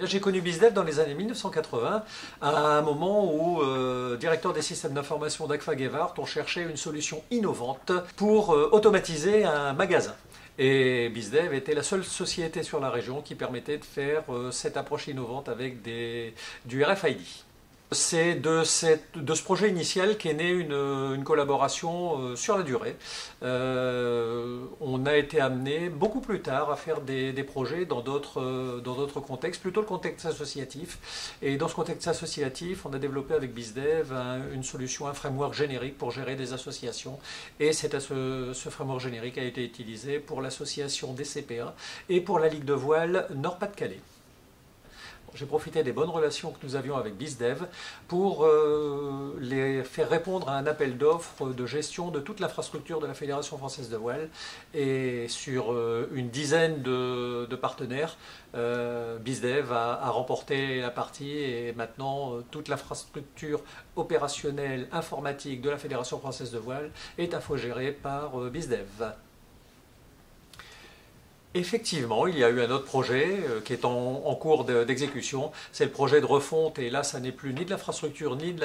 J'ai connu BizDev dans les années 1980, à un moment où, directeur des systèmes d'information d'Agfa Gebhardt, on cherchait une solution innovante pour automatiser un magasin. Et BizDev était la seule société sur la région qui permettait de faire cette approche innovante avec du RFID. C'est de ce projet initial qu'est née une collaboration sur la durée. On a été amené beaucoup plus tard à faire des projets dans d'autres contextes, plutôt le contexte associatif. Et dans ce contexte associatif, on a développé avec BizDev une solution, un framework générique pour gérer des associations. Et ce framework générique a été utilisé pour l'association des CPA et pour la Ligue de voile Nord-Pas-de-Calais. J'ai profité des bonnes relations que nous avions avec BizDev pour les faire répondre à un appel d'offres de gestion de toute l'infrastructure de la Fédération française de voile. Et sur une dizaine de partenaires, BizDev a remporté la partie et maintenant toute l'infrastructure opérationnelle informatique de la Fédération française de voile est infogérée par BizDev. Effectivement, il y a eu un autre projet qui est en cours d'exécution. C'est le projet de refonte, et là, ça n'est plus ni de l'infrastructure ni de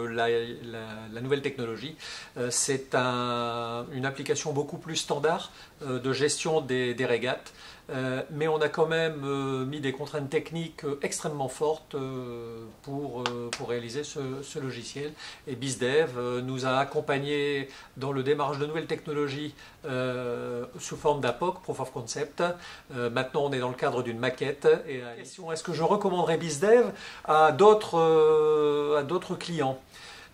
la nouvelle technologie. C'est une application beaucoup plus standard de gestion des régates. Mais on a quand même mis des contraintes techniques extrêmement fortes pour réaliser ce logiciel. Et BizDev nous a accompagnés dans le démarrage de nouvelles technologies sous forme d'APOC, Proof of Concept. Maintenant, on est dans le cadre d'une maquette. Et la question, est-ce que je recommanderais BizDev à d'autres clients?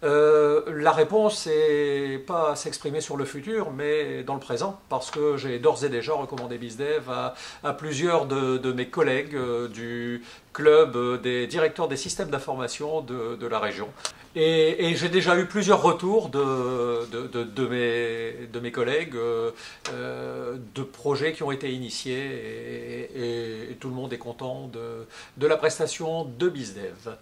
La réponse n'est pas à s'exprimer sur le futur, mais dans le présent, parce que j'ai d'ores et déjà recommandé BizDev à plusieurs de mes collègues du club des directeurs des systèmes d'information de la région. Et j'ai déjà eu plusieurs retours de mes collègues de projets qui ont été initiés, et tout le monde est content de la prestation de BizDev.